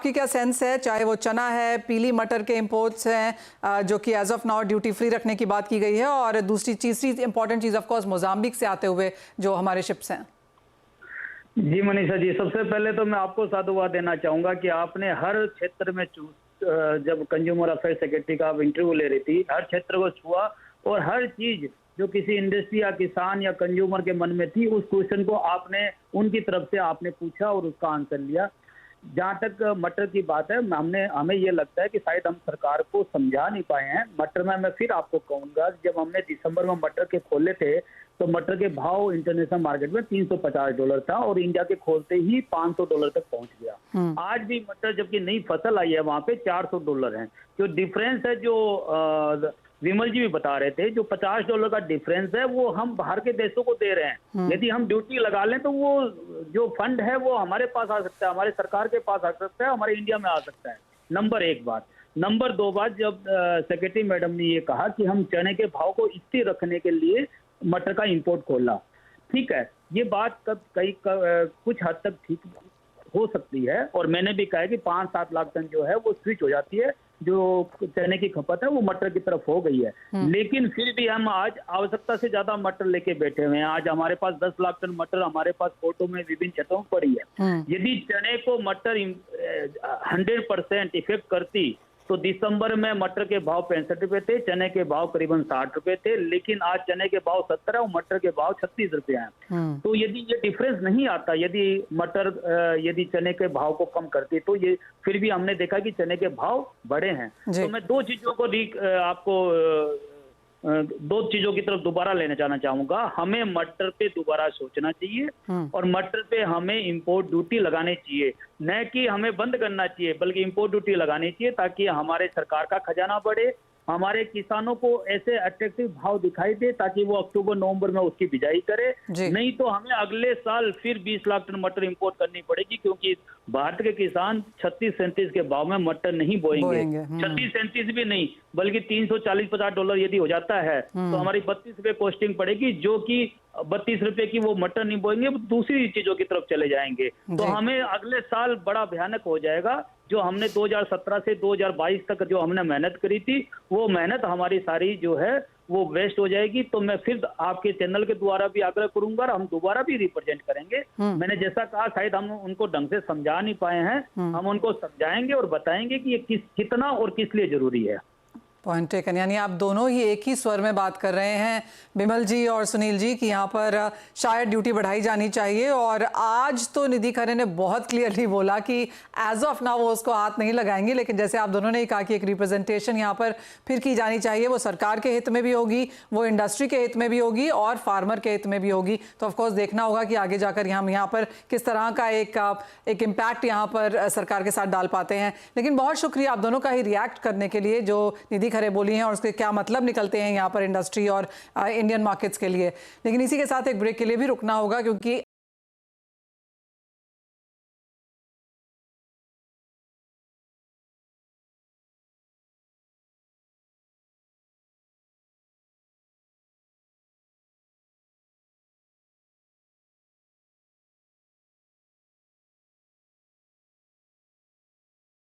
आपकी क्या सेंस है, चाहे वो चना है, पीली मटर के इंपोर्ट्स हैं जो कि as of now duty free रखने की बात की गई है, और दूसरी तीसरी इंपॉर्टेंट चीज़ ऑफ कोर्स मोजाम्बिक से आते हुए जो हमारे शिप्स हैं। जी मनीषा जी, सबसे पहले तो मैं आपको साधुवाद देना चाहूंगा कि आपने हर क्षेत्र में जब कंज्यूमर अफेयर सेक्रेटरी का आप इंटरव्यू ले रही थी, हर क्षेत्र को छुआ और हर चीज जो किसी इंडस्ट्री या किसान या कंज्यूमर के मन में थी उस क्वेश्चन को आपने उनकी तरफ से आपने पूछा और उसका आंसर लिया। जहां तक मटर की बात है, हमें ये लगता है कि शायद हम सरकार को समझा नहीं पाए हैं। मटर में मैं फिर आपको कहूंगा, जब हमने दिसंबर में मटर के खोले थे तो मटर के भाव इंटरनेशनल मार्केट में $350 था और इंडिया के खोलते ही $500 तक पहुंच गया। आज भी मटर जबकि नई फसल आई है वहां पे $400 है। जो डिफरेंस है, जो विमल जी भी बता रहे थे, जो $50 का डिफरेंस है वो हम बाहर के देशों को दे रहे हैं। यदि हम ड्यूटी लगा लें तो वो जो फंड है वो हमारे पास आ सकता है, हमारे सरकार के पास आ सकता है, हमारे इंडिया में आ सकता है। नंबर एक बात। नंबर दो बात, जब सेक्रेटरी मैडम ने ये कहा कि हम चने के भाव को स्थिर रखने के लिए मटर का इंपोर्ट खोला, ठीक है, ये बात कुछ हद तक ठीक हो सकती है और मैंने भी कहा है कि 5-7 लाख टन जो है वो स्विच हो जाती है, जो चने की खपत है वो मटर की तरफ हो गई है। लेकिन फिर भी हम आज आवश्यकता से ज्यादा मटर लेके बैठे हुए हैं। आज हमारे पास 10 लाख टन मटर हमारे पास पोर्टों में विभिन्न क्षेत्रों में पड़ी है। यदि चने को मटर 100% इफेक्ट करती तो दिसंबर में मटर के भाव ₹65 थे, चने के भाव करीबन ₹60 थे, लेकिन आज चने के भाव 70 है और मटर के भाव ₹36 हैं। तो यदि ये डिफरेंस नहीं आता, यदि चने के भाव को कम करती तो ये फिर भी हमने देखा कि चने के भाव बढ़े हैं। तो मैं दो चीजों की तरफ दोबारा लेना जाना चाहूंगा। हमें मटर पे दोबारा सोचना चाहिए और मटर पे हमें इंपोर्ट ड्यूटी लगानी चाहिए, न कि हमें बंद करना चाहिए, बल्कि इंपोर्ट ड्यूटी लगानी चाहिए ताकि हमारे सरकार का खजाना बढ़े, हमारे किसानों को ऐसे अट्रैक्टिव भाव दिखाई दे ताकि वो अक्टूबर-नवंबर में उसकी बिजाई करे। नहीं तो हमें अगले साल फिर 20 लाख टन मटर इंपोर्ट करनी पड़ेगी, क्योंकि भारत के किसान 36-37 के भाव में मटर नहीं बोएंगे। 36-37 भी नहीं, बल्कि $340-50 यदि हो जाता है तो हमारी ₹32 कॉस्टिंग पड़ेगी, जो कि ₹32 की वो मटर नहीं बोएंगे, दूसरी चीजों की तरफ चले जाएंगे। तो हमें अगले साल बड़ा भयानक हो जाएगा। जो हमने 2017 से 2022 तक जो हमने मेहनत करी थी, वो मेहनत हमारी सारी जो है वो वेस्ट हो जाएगी। तो मैं फिर आपके चैनल के द्वारा भी आग्रह करूंगा और हम दोबारा भी रिप्रेजेंट करेंगे। मैंने जैसा कहा, शायद हम उनको ढंग से समझा नहीं पाए हैं, हम उनको समझाएंगे और बताएंगे कि ये कितना और किस लिए जरूरी है। पॉइंट टेकन, यानी आप दोनों ही एक ही स्वर में बात कर रहे हैं, बिमल जी और सुनील जी, कि यहाँ पर शायद ड्यूटी बढ़ाई जानी चाहिए। और आज तो निधि खरे ने बहुत क्लियरली बोला कि एज ऑफ नाउ वो उसको हाथ नहीं लगाएंगे, लेकिन जैसे आप दोनों ने ही कहा कि एक रिप्रेजेंटेशन यहाँ पर फिर की जानी चाहिए, वो सरकार के हित में भी होगी, वो इंडस्ट्री के हित में भी होगी और फार्मर के हित में भी होगी। तो ऑफकोर्स देखना होगा कि आगे जाकर हम यहाँ पर किस तरह का एक इम्पैक्ट यहाँ पर सरकार के साथ डाल पाते हैं। लेकिन बहुत शुक्रिया आप दोनों का ही रिएक्ट करने के लिए, जो निधि खरे बोली हैं और उसके क्या मतलब निकलते हैं यहाँ पर इंडस्ट्री और इंडियन मार्केट्स के लिए। लेकिन इसी के साथ एक ब्रेक के लिए भी रुकना होगा, क्योंकि